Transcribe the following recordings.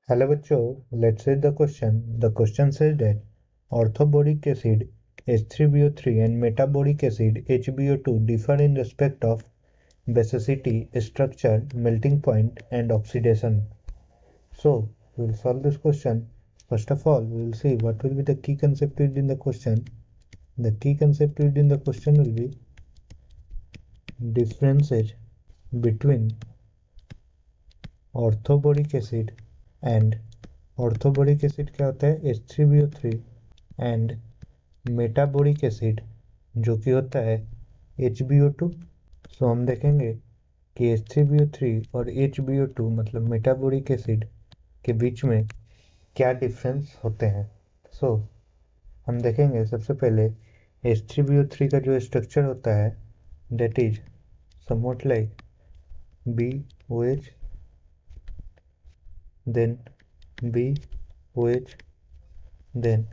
Hello बच्चों, let's read the question. The question says that orthoboric acid H3BO3 and metaboric acid HBO2 differ in respect of basicity, structure, melting point, and oxidation. So, we will solve this question. First of all, we will see what will be the key concept used in the question. The key concept used in the question will be differences between orthoboric acid and orthoboric acid क्या होता है H3BO3 and मेटाबोरिक acid जो कि होता है HBO2. सो हम देखेंगे कि H3BO3 और HBO2 मतलब मेटाबोरिक एसिड के बीच में क्या डिफरेंस होते हैं. सो हम देखेंगे सबसे पहले H3BO3 का जो स्ट्रक्चर होता है that is somewhat like BOH, then BOH, then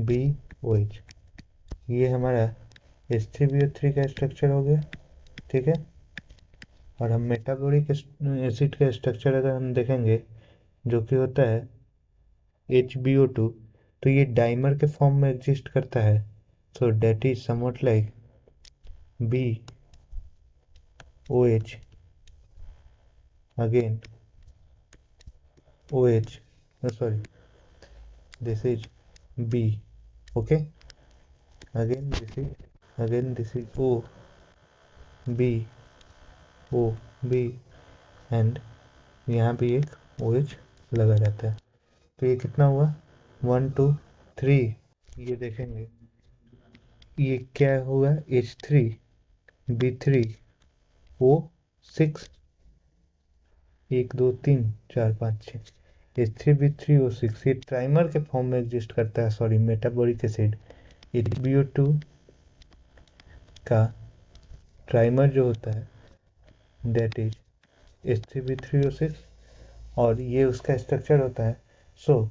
BOH. ये हमारा H3BO3 का स्ट्रक्चर हो गया, ठीक है. और हम मेटाबोरिक एसिड का स्ट्रक्चर अगर हम देखेंगे जो कि होता है HBO2, तो ये डाइमर के फॉर्म में एग्जिस्ट करता है. So that is somewhat like BOH, again OH, sorry, this is B, okay, again this is O, B, O, B, and यहाँ भी एक OH लगा रहता है. तो ये कितना हुआ 1 2 3. ये देखेंगे ये क्या हुआ H3B3O6, 1 2 3 4 5 6. H3B3O6 ये ट्राइमर के फॉर्म में एग्जिस्ट करता है. सॉरी, मेटाबोरिक एसिड HBO2 का ट्राइमर जो होता है दैट इज H3B3O6 और ये उसका स्ट्रक्चर होता है. सो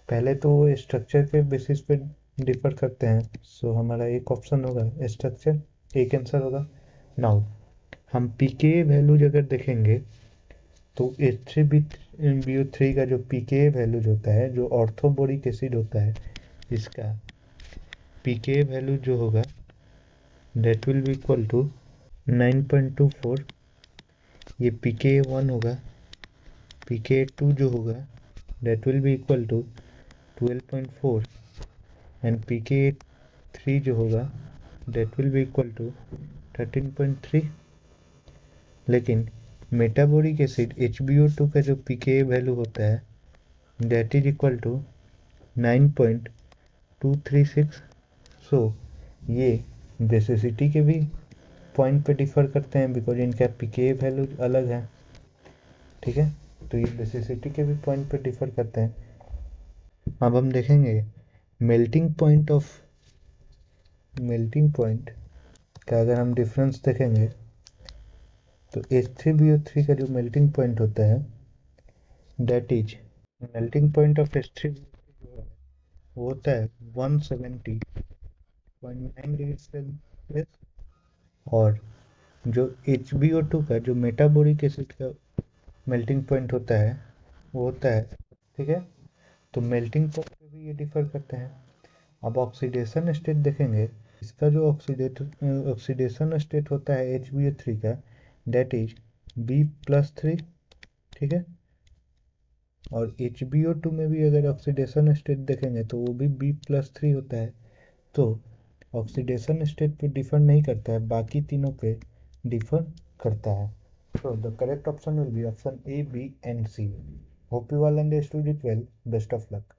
पहले तो वो स्ट्रक्चर के बेसिस पे डिफर करते हैं. सो हमारा एक ऑप्शन होगा स्ट्रक्चर, एक आंसर होगा. नाउ हम पीके वैल्यूज अगर देखेंगे तो H3BO3 का जो पीके वैल्यूज होता है, जो ऑर्थोबोरिक एसिड होता है, इसका पीके वैल्यू जो होगा that will be equal to 9.24. ये pKa1 होगा. pKa2 जो होगा that will be equal to 12.4 and pKa3 जो होगा that will be equal to 13.3. लेकिन मेटाबोरिक एसिड HBO2 का जो pKa वैल्यू होता है दैट इज इक्वल टू 9.236. सो ये बेसिसिटी के भी पॉइंट पे डिफर करते हैं बिकॉज इनका pKa वैल्यू अलग है, ठीक है. तो ये बेसिसिटी के भी पॉइंट पे डिफर करते हैं. अब हम देखेंगे मेल्टिंग पॉइंट का अगर हम डिफरेंस देखेंगे तो H3BO3 का जो मेल्टिंग पॉइंट होता है that is melting point of H3BO3 वो होता है 170.9 डिग्री सेल्सियस. और जो HBO2 का जो मेटाबोरिक एसिड का मेल्टिंग पॉइंट होता है वो होता है, ठीक है. तो मेल्टिंग पॉइंट पे भी ये डिफर करते हैं. अब ऑक्सीडेशन स्टेट देखेंगे. इसका जो ऑक्सीडेशन स्टेट होता है HBO3 का दैट इज B+3, ठीक है. और HBO2 में भी अगर ऑक्सीडेशन स्टेट देखेंगे तो वो भी B+3 होता है. तो ऑक्सीडेशन स्टेट पे डिफर नहीं करता है, बाकी तीनों पे डिफर करता है. So the correct option will be option A, B and C. Hope you all understood it well. Best of luck.